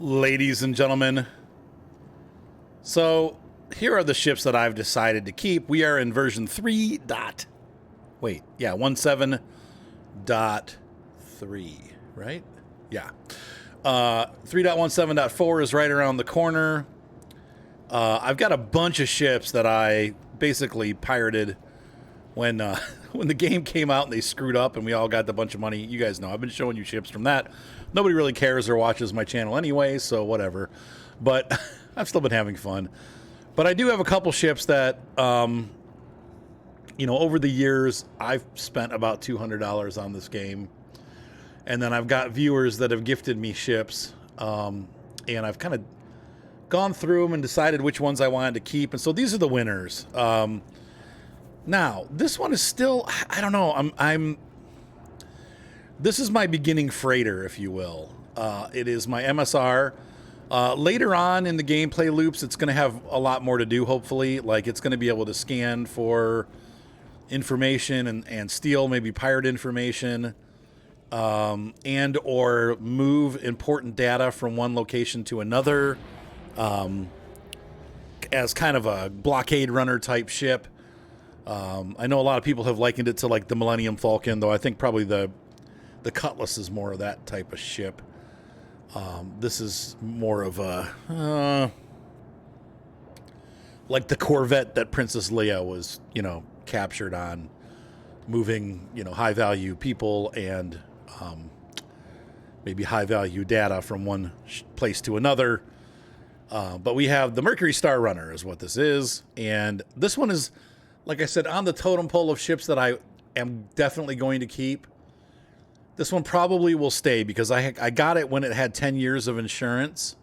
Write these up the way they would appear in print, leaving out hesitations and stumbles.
Ladies and gentlemen, so here are the ships that I've decided to keep. We are in version 17.3, right? Yeah. 3.17.4 is right around the corner. I've got a bunch of ships that I basically pirated when when the game came out and they screwed up and we all got a bunch of money. You guys know I've been showing you ships from that. Nobody really cares or watches my channel anyway, so whatever. But I've still been having fun. But I do have a couple ships that, you know, over the years, I've spent about $200 on this game. And then I've got viewers that have gifted me ships. And I've kind of gone through them and decided which ones I wanted to keep. And so these are the winners. Now, this one is still, I don't know, this is my beginning freighter, if you will. It is my MSR. Later on in the gameplay loops, it's going to have a lot more to do, hopefully. Like, it's going to be able to scan for information and steal maybe pirate information, and or move important data from one location to another, as kind of a blockade runner type ship. I know a lot of people have likened it to like the Millennium Falcon, though I think probably the Cutlass is more of that type of ship. This is more of a like the Corvette that Princess Leia was, you know, captured on, moving, you know, high value people and maybe high value data from one place to another. But we have the Mercury Star Runner is what this is, and this one is, like I said, on the totem pole of ships that I am definitely going to keep. This one probably will stay because I got it when it had 10 years of insurance.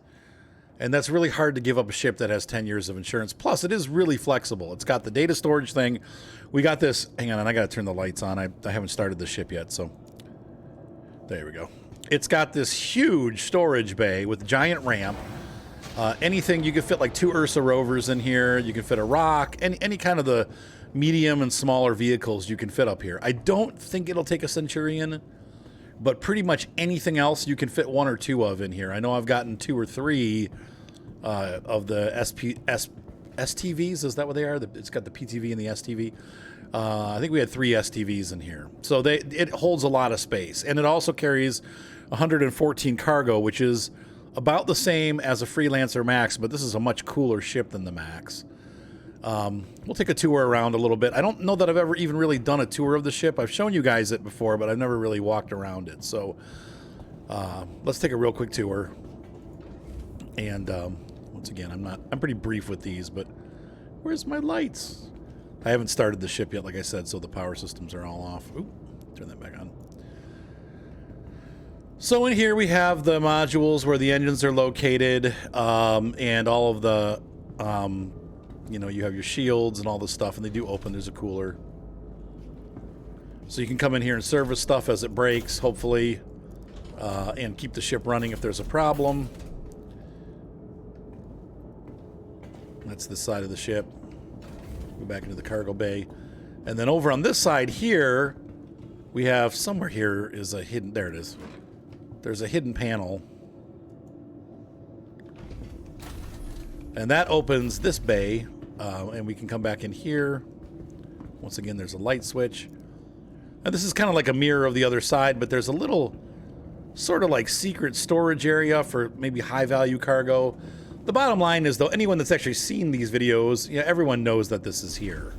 And that's really hard to give up a ship that has 10 years of insurance. Plus, it is really flexible. It's got the data storage thing. We got this. Hang on, and I got to turn the lights on. I haven't started the ship yet, so there we go. It's got this huge storage bay with a giant ramp. Anything, you can fit like 2 Ursa rovers in here. You can fit a rock. Any kind of the medium and smaller vehicles you can fit up here. I don't think it'll take a Centurion, but pretty much anything else you can fit 1 or 2 of in here. I know I've gotten 2 or 3 of the STVs. Is that what they are? It's got the PTV and the STV. I think we had 3 STVs in here. So it holds a lot of space. And it also carries 114 cargo, which is about the same as a Freelancer Max, but this is a much cooler ship than the Max. We'll take a tour around a little bit. I don't know that I've ever even really done a tour of the ship. I've shown you guys it before, but I've never really walked around it. So let's take a real quick tour. And once again, I'm pretty brief with these, but where's my lights? I haven't started the ship yet, like I said, so the power systems are all off. Ooh, turn that back on. So in here we have the modules where the engines are located, and all of the, you know, you have your shields and all this stuff, and they do open. There's a cooler. So you can come in here and service stuff as it breaks, hopefully, and keep the ship running if there's a problem. That's this side of the ship. Go back into the cargo bay. And then over on this side here, we have, somewhere here is a hidden, there it is. There's a hidden panel. And that opens this bay, and we can come back in here. Once again, there's a light switch. And this is kind of like a mirror of the other side, but there's a little sort of like secret storage area for maybe high value cargo. The bottom line is, though, anyone that's actually seen these videos, you know, everyone knows that this is here.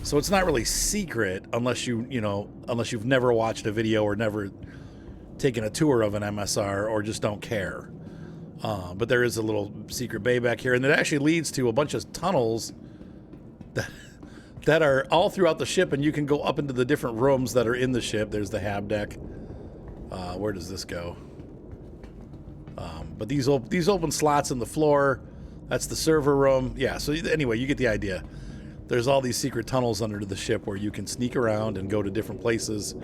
So it's not really secret unless unless you've never watched a video or never taken a tour of an MSR or just don't care. But there is a little secret bay back here, and it actually leads to a bunch of tunnels that are all throughout the ship, and you can go up into the different rooms that are in the ship. There's the hab deck. Where does this go? But these open slots in the floor, that's the server room. Yeah, so anyway, you get the idea. There's all these secret tunnels under the ship where you can sneak around and go to different places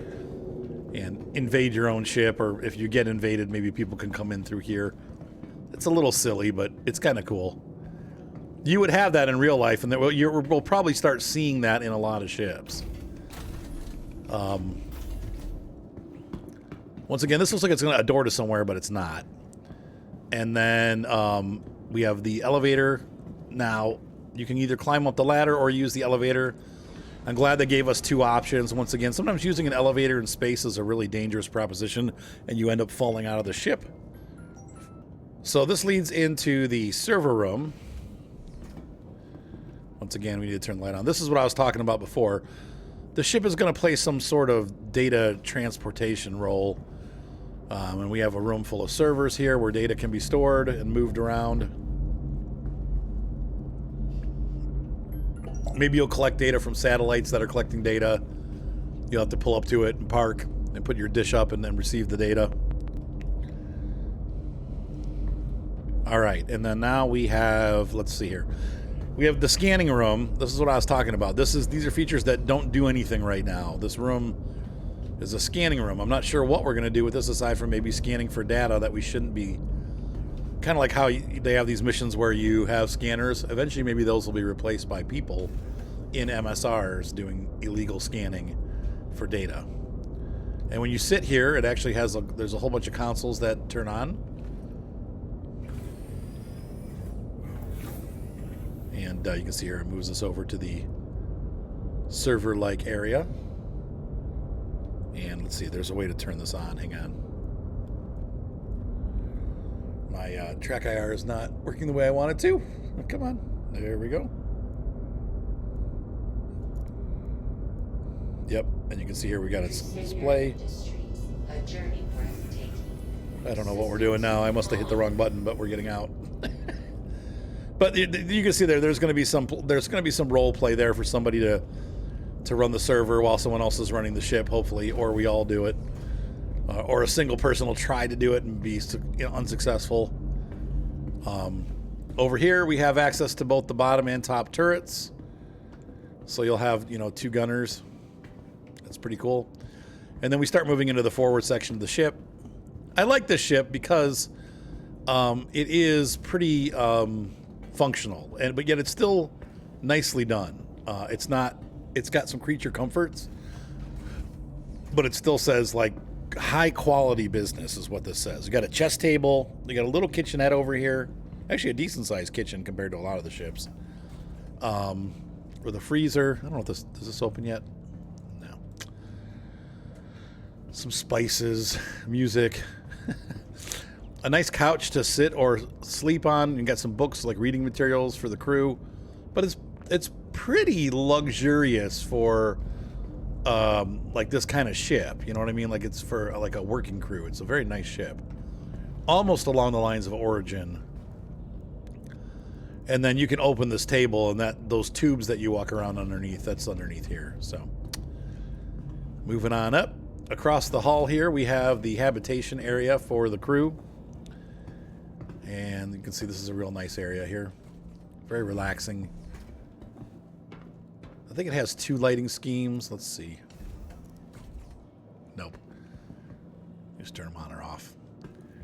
and invade your own ship, or if you get invaded, maybe people can come in through here. It's a little silly, but it's kind of cool. You would have that in real life, and we'll probably start seeing that in a lot of ships. Once again, this looks like it's a door to somewhere, but it's not. And then we have the elevator. Now, you can either climb up the ladder or use the elevator. I'm glad they gave us two options. Once again, sometimes using an elevator in space is a really dangerous proposition, and you end up falling out of the ship. So this leads into the server room. Once again, we need to turn the light on. This is what I was talking about before. The ship is going to play some sort of data transportation role. And we have a room full of servers here where data can be stored and moved around. Maybe you'll collect data from satellites that are collecting data. You'll have to pull up to it and park and put your dish up and then receive the data. All right, and then now we have, let's see here. We have the scanning room. This is what I was talking about. These are features that don't do anything right now. This room is a scanning room. I'm not sure what we're going to do with this aside from maybe scanning for data that we shouldn't be. Kind of like how they have these missions where you have scanners. Eventually, maybe those will be replaced by people in MSRs doing illegal scanning for data. And when you sit here, it actually has there's a whole bunch of consoles that turn on. And you can see here it moves us over to the server-like area. And let's see, there's a way to turn this on. Hang on. My track IR is not working the way I want it to. Oh, come on. There we go. Yep, and you can see here we got its display. I don't know what we're doing now. I must have hit the wrong button, but we're getting out. But you can see there's going to be some role play there for somebody to run the server while someone else is running the ship, hopefully, or we all do it, or a single person will try to do it and be unsuccessful. Over here we have access to both the bottom and top turrets, so you'll have two gunners. That's pretty cool. And then we start moving into the forward section of the ship. I like this ship because it is pretty functional, but yet it's still nicely done. It's got some creature comforts, but it still says like high quality business is what this says. You got a chess table, you got a little kitchenette over here, actually a decent sized kitchen compared to a lot of the ships. With a freezer. I don't know if does this open yet? No. Some spices, music. A nice couch to sit or sleep on. You got some books, like reading materials for the crew, but it's pretty luxurious for like this kind of ship. You know what I mean? Like it's for like a working crew. It's a very nice ship, almost along the lines of Origin. And then you can open this table, and those tubes that you walk around underneath, that's underneath here. So moving on up across the hall here, we have the habitation area for the crew. And you can see this is a real nice area here. Very relaxing. I think it has two lighting schemes. Let's see. Nope. Just turn them on or off.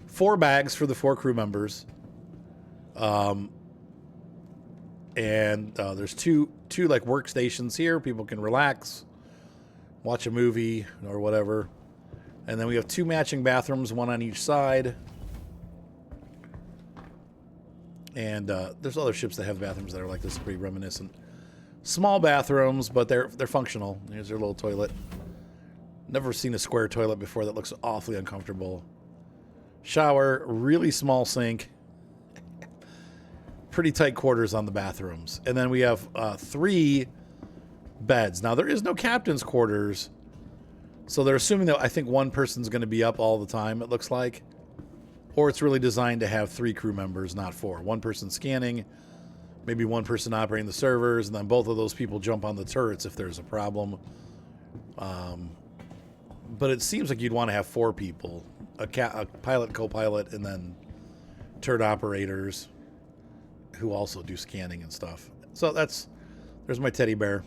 4 bags for the 4 crew members. And there's two like workstations here. People can relax, watch a movie or whatever. And then we have 2 matching bathrooms, one on each side. And there's other ships that have bathrooms that are like this, pretty reminiscent. Small bathrooms, but they're functional. Here's their little toilet. Never seen a square toilet before that looks awfully uncomfortable. Shower, really small sink. Pretty tight quarters on the bathrooms. And then we have 3 beds. Now, there is no captain's quarters, so they're assuming that I think one person's going to be up all the time, it looks like. Or it's really designed to have 3 crew members, not 4. One person scanning, maybe one person operating the servers, and then both of those people jump on the turrets if there's a problem. But it seems like you'd want to have 4 people, a pilot, co-pilot, and then turret operators who also do scanning and stuff. So there's my teddy bear.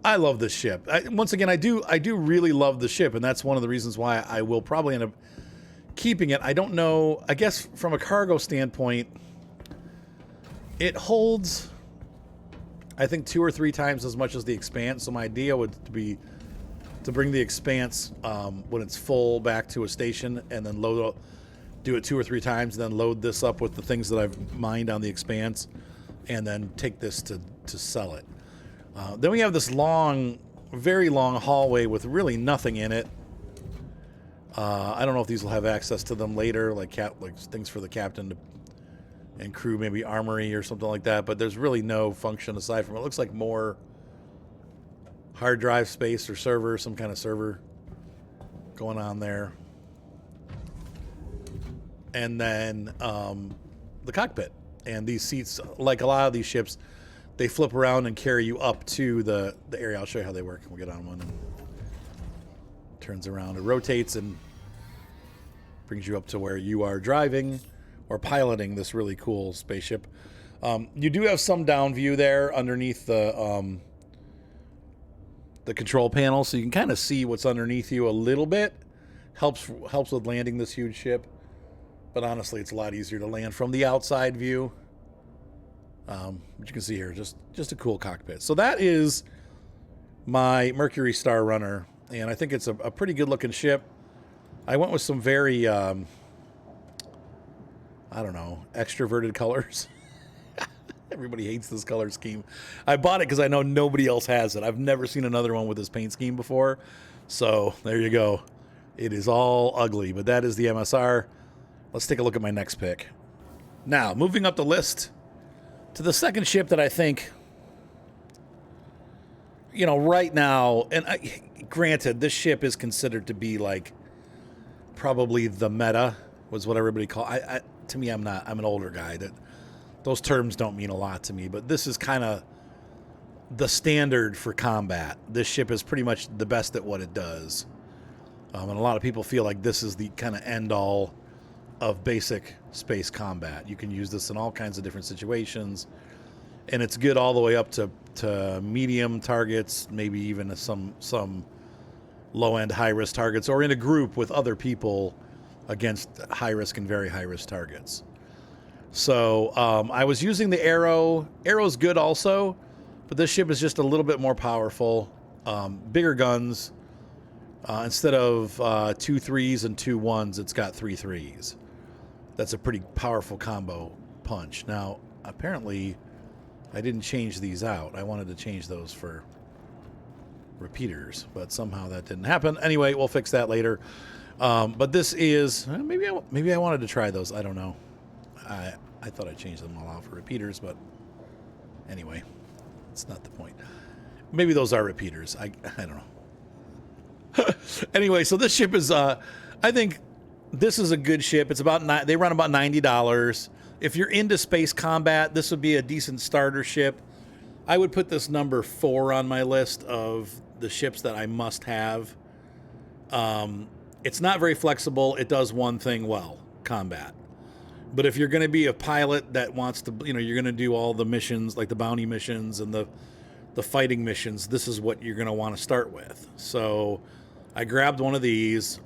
I love this ship. Once again, I do really love the ship, and that's one of the reasons why I will probably end up keeping it. I don't know. I guess from a cargo standpoint, it holds, I think, 2 or 3 times as much as the Expanse. So my idea would be to bring the Expanse when it's full back to a station and then load do it 2 or 3 times, then load this up with the things that I've mined on the Expanse, and then take this to sell it. Then we have this long, very long hallway with really nothing in it. I don't know if these will have access to them later, like things for the captain and crew, maybe armory or something like that, but there's really no function aside from it. It looks like more hard drive space or server, some kind of server going on there. And then the cockpit. And these seats, like a lot of these ships, they flip around and carry you up to the area. I'll show you how they work. We'll get on one. And turns around. It rotates and brings you up to where you are driving or piloting this really cool spaceship. You do have some down view there underneath the control panel, so you can kind of see what's underneath you a little bit. Helps with landing this huge ship. But honestly, it's a lot easier to land from the outside view. But you can see here, just a cool cockpit. So that is my Mercury Star Runner, and I think it's a pretty good looking ship. I went with some very, I don't know, extroverted colors. Everybody hates this color scheme. I bought it because I know nobody else has it. I've never seen another one with this paint scheme before. So there you go. It is all ugly, but that is the MSR. Let's take a look at my next pick. Now, moving up the list to the second ship that I think, you know, right now, and granted, this ship is considered to be like probably the meta, was what everybody call. To me, I'm an older guy. Those terms don't mean a lot to me, but this is kind of the standard for combat. This ship is pretty much the best at what it does. And a lot of people feel like this is the kind of end all of basic space combat. You can use this in all kinds of different situations, and it's good all the way up to medium targets, maybe even some low-end high-risk targets, or in a group with other people against high-risk and very high-risk targets. So I was using the Arrow. Arrow's good also, but this ship is just a little bit more powerful, bigger guns. Instead of 2 3s and 2 1s, it's got 3 3s. That's a pretty powerful combo punch. Now, apparently, I didn't change these out. I wanted to change those for repeaters, but somehow that didn't happen. Anyway, we'll fix that later. But this is maybe I wanted to try those. I don't know. I thought I changed them all out for repeaters, but anyway, it's not the point. Maybe those are repeaters. I don't know. Anyway, so this ship is, I think this is a good ship. It's about they run about $90. If you're into space combat, this would be a decent starter ship. I would put this number 4 on my list of the ships that I must have. It's not very flexible. It does one thing well, combat. But if you're going to be a pilot that wants to, you know, you're going to do all the missions, like the bounty missions and the fighting missions, this is what you're going to want to start with. So I grabbed one of these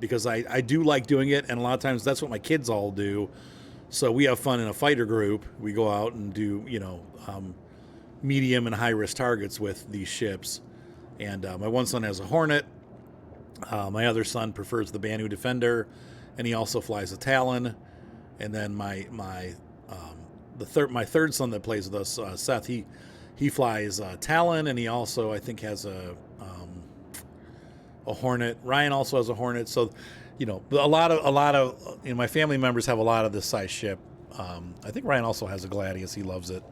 because I do like doing it, and a lot of times that's what my kids all do. So we have fun in a fighter group. We go out and do, you know, medium and high-risk targets with these ships. And my one son has a Hornet. My other son prefers the Banu Defender, and he also flies a Talon. And then my third son that plays with us, Seth, he flies Talon, and he also, I think, has a Hornet. Ryan also has a Hornet. So, you know, a lot of you know, my family members have a lot of this size ship. I think Ryan also has a Gladius. He loves it.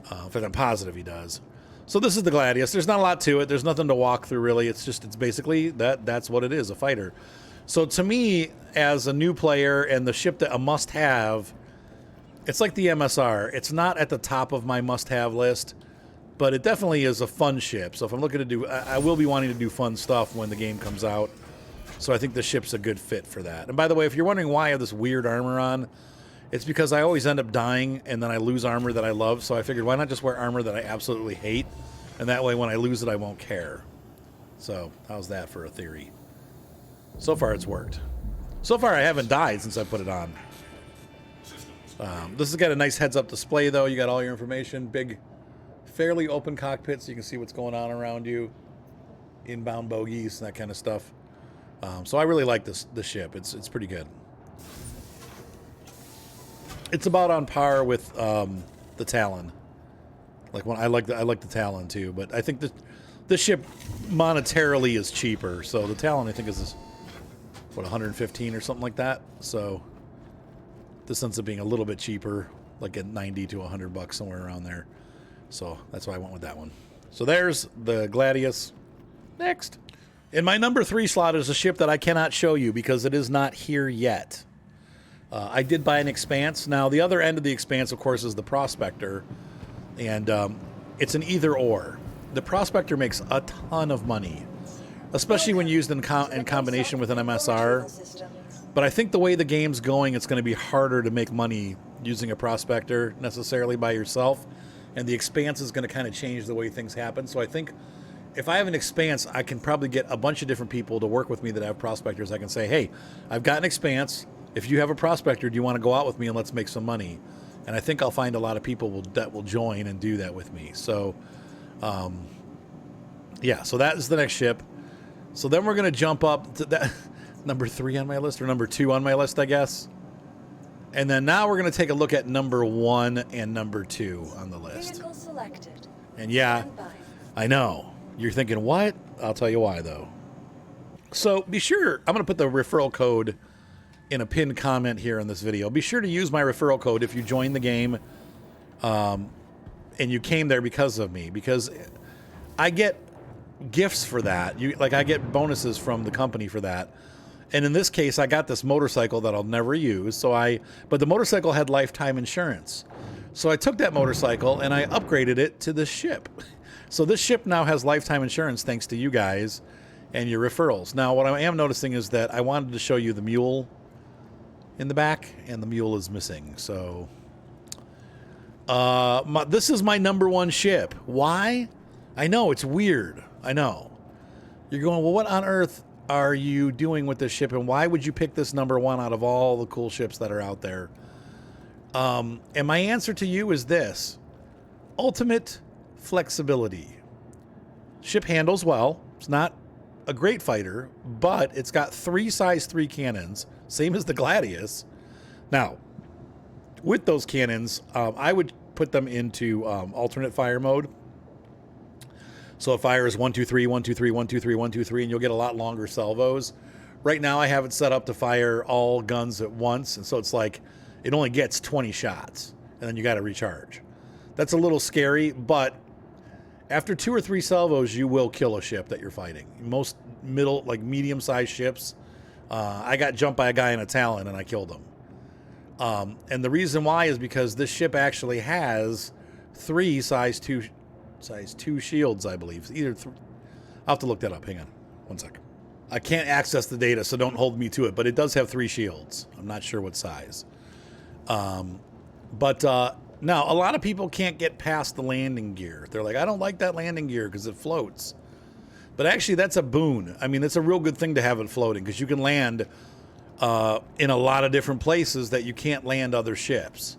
In fact, I'm positive he does. So this is the Gladius. There's not a lot to it. There's nothing to walk through, really. It's basically that's what it is, a fighter. So to me, as a new player and the ship that a must-have, it's like the MSR. It's not at the top of my must-have list, but it definitely is a fun ship. So if I'm looking to do, I will be wanting to do fun stuff when the game comes out. So I think the ship's a good fit for that. And by the way, if you're wondering why I have this weird armor on, it's because I always end up dying and then I lose armor that I love. So I figured, why not just wear armor that I absolutely hate? And that way when I lose it, I won't care. So how's that for a theory? So far, it's worked. So far, I haven't died since I put it on. This has got a nice heads-up display, though. You got all your information. Big, fairly open cockpit, so you can see what's going on around you. Inbound bogies, that kind of stuff. So I really like this ship. It's pretty good. It's about on par with the Talon. Like when I like the Talon too, but I think this ship monetarily is cheaper. So the Talon I think is what 115 or something like that. So this ends up being a little bit cheaper, like at 90 to 100 bucks somewhere around there. So that's why I went with that one. So there's the Gladius. Next. In my number 3 slot is a ship that I cannot show you because it is not here yet. I did buy an Expanse. Now, the other end of the Expanse, of course, is the Prospector. And it's an either or. The Prospector makes a ton of money, especially when used in combination with an MSR. But I think the way the game's going, it's going to be harder to make money using a Prospector necessarily by yourself. And the Expanse is going to kind of change the way things happen. So I think if I have an Expanse, I can probably get a bunch of different people to work with me that have Prospectors. I can say, hey, I've got an Expanse. If you have a Prospector, do you want to go out with me and let's make some money? And I think I'll find a lot of people that will join and do that with me. So, yeah, so that is the next ship. So then we're going to jump up to that number 3 on my list, or number 2 on my list, I guess. And then now we're going to take a look at number 1 and number 2 on the list. Vehicle selected. And yeah, I know. You're thinking, what? I'll tell you why, though. So be sure, I'm going to put the referral code in a pinned comment here in this video. Be sure to use my referral code if you join the game and you came there because of me, because I get gifts for that. I get bonuses from the company for that. And in this case, I got this motorcycle that I'll never use. But the motorcycle had lifetime insurance. So I took that motorcycle and I upgraded it to this ship. So this ship now has lifetime insurance thanks to you guys and your referrals. Now, what I am noticing is that I wanted to show you the mule in the back, and the mule is missing. So this is my number 1 ship. Why? I know, it's weird. I know. You're going, well, what on earth are you doing with this ship, and why would you pick this number 1 out of all the cool ships that are out there? And my answer to you is this: ultimate flexibility. Ship handles well. It's not a great fighter, but it's got 3 size 3 cannons, same as the Gladius. Now, with those cannons, I would put them into alternate fire mode. So it fires 1, 2, 3, 1, 2, 3, 1, 2, 3, 1, 2, 3, and you'll get a lot longer salvos. Right now I have it set up to fire all guns at once, and so it's like it only gets 20 shots, and then you got to recharge. That's a little scary, but after 2 or 3 salvos, you will kill a ship that you're fighting. Most medium-sized ships, I got jumped by a guy in a Talon, and I killed him. And the reason why is because this ship actually has 3 size 2 shields, I believe. I'll have to look that up. Hang on one second. I can't access the data, so don't hold me to it, but it does have 3 shields. I'm not sure what size. Now, a lot of people can't get past the landing gear. They're like, I don't like that landing gear because it floats. But actually, that's a boon. I mean, it's a real good thing to have it floating, because you can land in a lot of different places that you can't land other ships.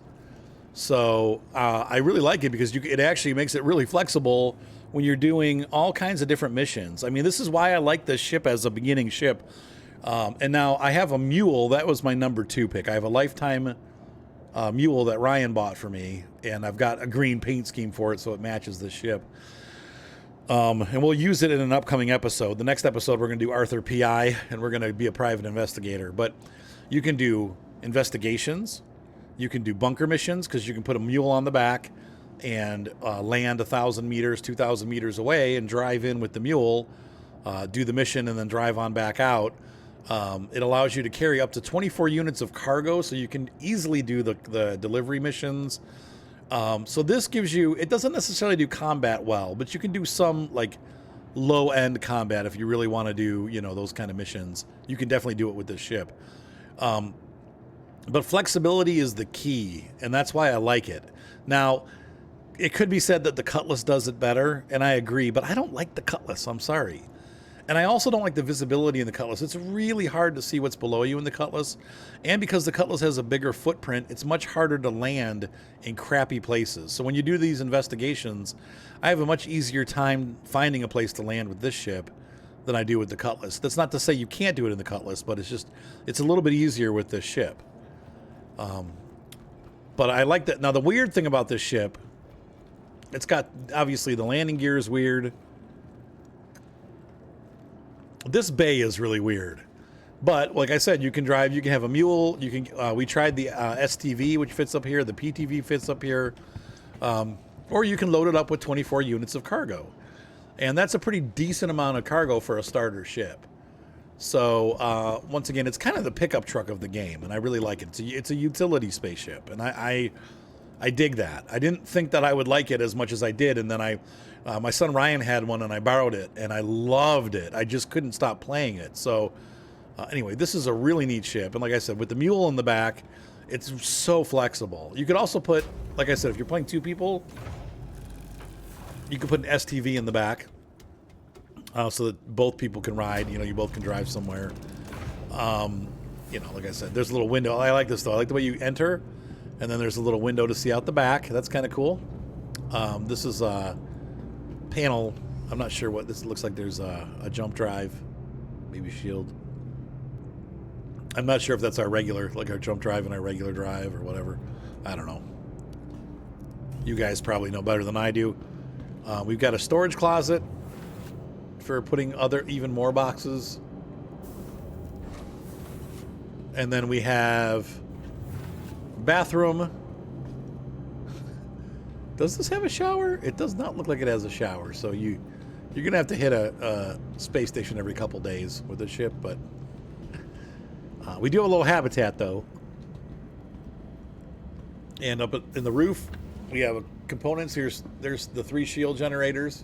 So I really like it because it actually makes it really flexible when you're doing all kinds of different missions. I mean, this is why I like this ship as a beginning ship. And now I have a mule. That was my number 2 pick. I have a lifetime mule that Ryan bought for me, and I've got a green paint scheme for it so it matches this ship. And we'll use it in an upcoming episode. The next episode, we're going to do Arthur PI, and we're going to be a private investigator. But you can do investigations. You can do bunker missions, because you can put a mule on the back and land 1,000 meters, 2,000 meters away and drive in with the mule, do the mission, and then drive on back out. It allows you to carry up to 24 units of cargo, so you can easily do the delivery missions. So this gives you, it doesn't necessarily do combat well, but you can do some low-end combat if you really want to do, those kind of missions. You can definitely do it with this ship. But flexibility is the key, and that's why I like it. Now, it could be said that the Cutlass does it better, and I agree, but I don't like the Cutlass. I'm sorry. And I also don't like the visibility in the Cutlass. It's really hard to see what's below you in the Cutlass. And because the Cutlass has a bigger footprint, it's much harder to land in crappy places. So when you do these investigations, I have a much easier time finding a place to land with this ship than I do with the Cutlass. That's not to say you can't do it in the Cutlass, but it's a little bit easier with this ship. But I like that. Now, the weird thing about this ship, it's got, obviously, the landing gear is weird. This bay is really weird. But, like I said, you can drive, you can have a mule. You can. We tried the STV, which fits up here. The PTV fits up here. Or you can load it up with 24 units of cargo. And that's a pretty decent amount of cargo for a starter ship. So, once again, it's kind of the pickup truck of the game, and I really like it. It's a utility spaceship, and I dig that. I didn't think that I would like it as much as I did, and then my son Ryan had one, and I borrowed it, and I loved it. I just couldn't stop playing it. So, anyway, this is a really neat ship, and like I said, with the mule in the back, it's so flexible. You could also put, like I said, if you're playing 2 people, you could put an STV in the back. So that both people can ride, you both can drive somewhere. Like I said, there's a little window. I like this though. I like the way you enter, and then there's a little window to see out the back. That's kind of cool. This is a panel. I'm not sure what this looks like. There's a jump drive, maybe shield. I'm not sure if that's our regular, like our jump drive and our regular drive or whatever. I don't know. You guys probably know better than I do. We've got a storage closet for putting even more boxes. And then we have bathroom. Does this have a shower? It does not look like it has a shower. So you're gonna have to hit a space station every couple days with the ship, but we do have a little habitat though. And up in the roof, we have components. There's the 3 shield generators.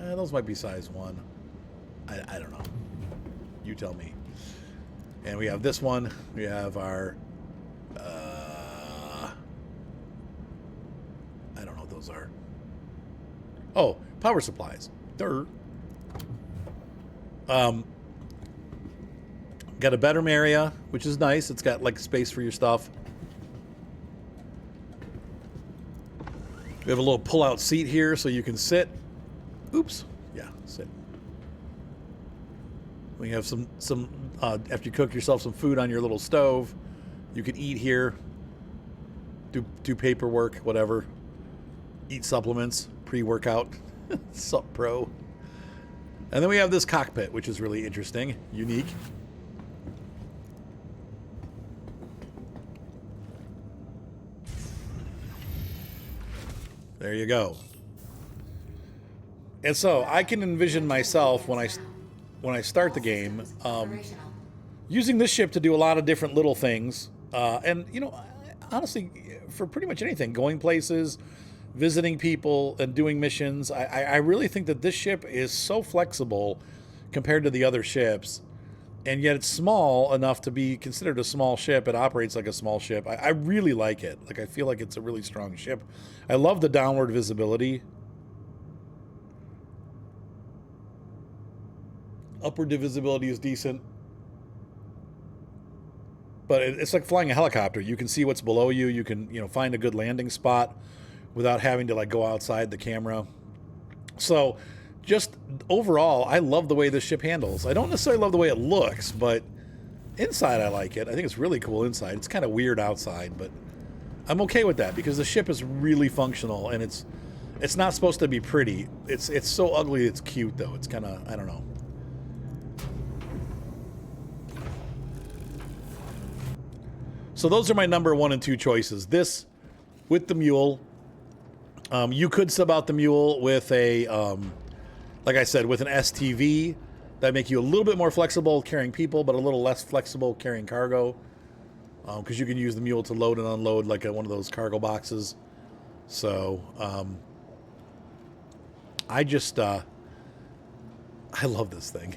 Those might be size 1. I don't know. You tell me. And we have this one. We have our... I don't know what those are. Oh, power supplies. Got a bedroom area, which is nice. It's got like space for your stuff. We have a little pull-out seat here so you can sit. Oops. Yeah, sit. We have some after you cook yourself some food on your little stove, you can eat here, do paperwork, whatever. Eat supplements, pre-workout, Sup Pro. And then we have this cockpit, which is really interesting, unique. There you go. And so I can envision myself when I start the game using this ship to do a lot of different little things. And honestly, for pretty much anything, going places, visiting people, and doing missions, I really think that this ship is so flexible compared to the other ships, and yet it's small enough to be considered a small ship. It operates like a small ship. I really like it. Like, I feel like it's a really strong ship. I love the downward visibility. Upward visibility is decent, but it's like flying a helicopter. You can see what's below you. You can, find a good landing spot without having to like go outside the camera. So just overall, I love the way this ship handles. I don't necessarily love the way it looks, but inside I like it. I think it's really cool inside. It's kind of weird outside, but I'm okay with that because the ship is really functional, and it's not supposed to be pretty. It's so ugly it's cute though. It's kind of, I don't know. So those are my number 1 and 2 choices. This with the mule. You could sub out the mule with a, like I said, with an STV. That make you a little bit more flexible carrying people, but a little less flexible carrying cargo. Because you can use the mule to load and unload like one of those cargo boxes. So, I love this thing.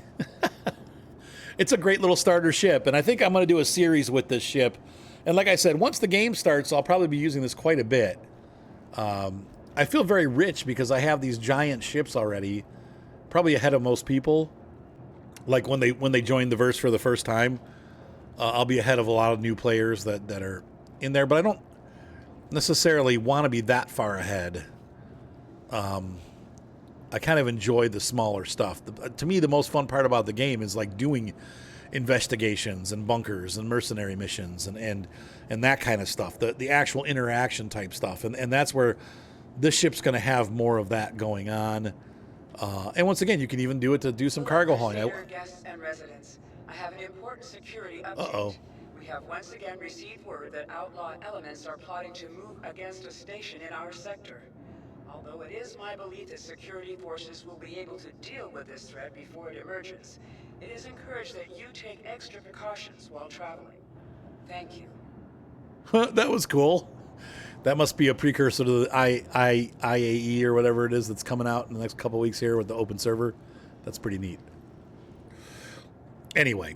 It's a great little starter ship, and I think I'm going to do a series with this ship. And like I said, once the game starts, I'll probably be using this quite a bit. I feel very rich because I have these giant ships already, probably ahead of most people. Like when they join the verse for the first time, I'll be ahead of a lot of new players that are in there. But I don't necessarily want to be that far ahead. I kind of enjoy the smaller stuff. To me, the most fun part about the game is like doing investigations and bunkers and mercenary missions and that kind of stuff, the actual interaction type stuff. And that's where this ship's going to have more of that going on. And once again, you can even do it to do some cargo hauling. Guests and residents, I have an important security update. Uh-oh. We have once again received word that outlaw elements are plotting to move against a station in our sector. Although it is my belief that security forces will be able to deal with this threat before it emerges, it is encouraged that you take extra precautions while traveling. Thank you. That was cool. That must be a precursor to the IAE or whatever it is that's coming out in the next couple weeks here with the open server. That's pretty neat. Anyway,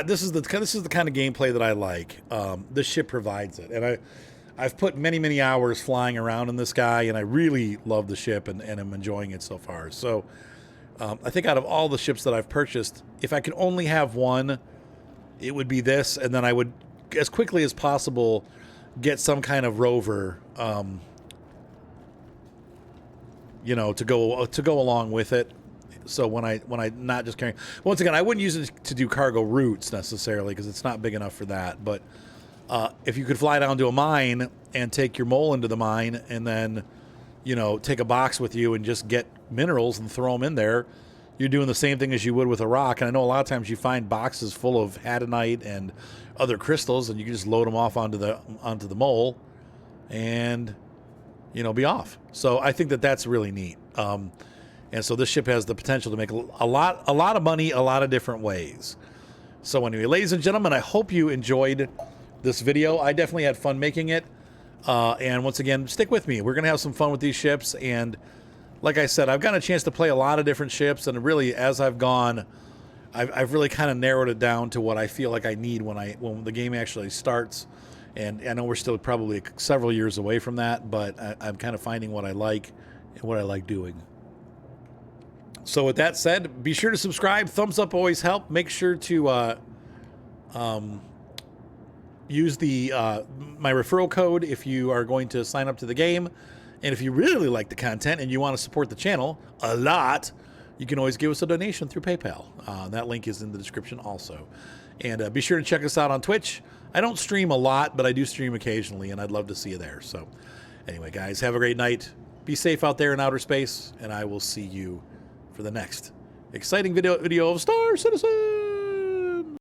this is the kind of gameplay that I like. This ship provides it, and I've put many hours flying around in this guy, and I really love the ship and am enjoying it so far. So I think out of all the ships that I've purchased, if I could only have one, it would be this, and then I would, as quickly as possible, get some kind of rover, to go along with it. So when I not just carrying, once again, I wouldn't use it to do cargo routes necessarily because it's not big enough for that. But if you could fly down to a mine and take your mole into the mine and then, take a box with you and just get minerals and throw them in there, you're doing the same thing as you would with a rock. And I know a lot of times you find boxes full of hadonite and other crystals, and you can just load them off onto the mole and, be off. So I think that that's really neat. And so this ship has the potential to make a lot of money a lot of different ways. So anyway, ladies and gentlemen, I hope you enjoyed this video. I definitely had fun making it. And once again, stick with me. We're going to have some fun with these ships. And like I said, I've gotten a chance to play a lot of different ships. And really, as I've gone, I've really kind of narrowed it down to what I feel like I need when the game actually starts. And I know we're still probably several years away from that, but I'm kind of finding what I like and what I like doing. So with that said, be sure to subscribe. Thumbs up always help. Make sure to use my referral code if you are going to sign up to the game. And if you really like the content and you want to support the channel a lot, you can always give us a donation through PayPal. That link is in the description also. And be sure to check us out on Twitch. I don't stream a lot, but I do stream occasionally, and I'd love to see you there. So anyway, guys, have a great night. Be safe out there in outer space, and I will see you for the next exciting video of Star Citizen.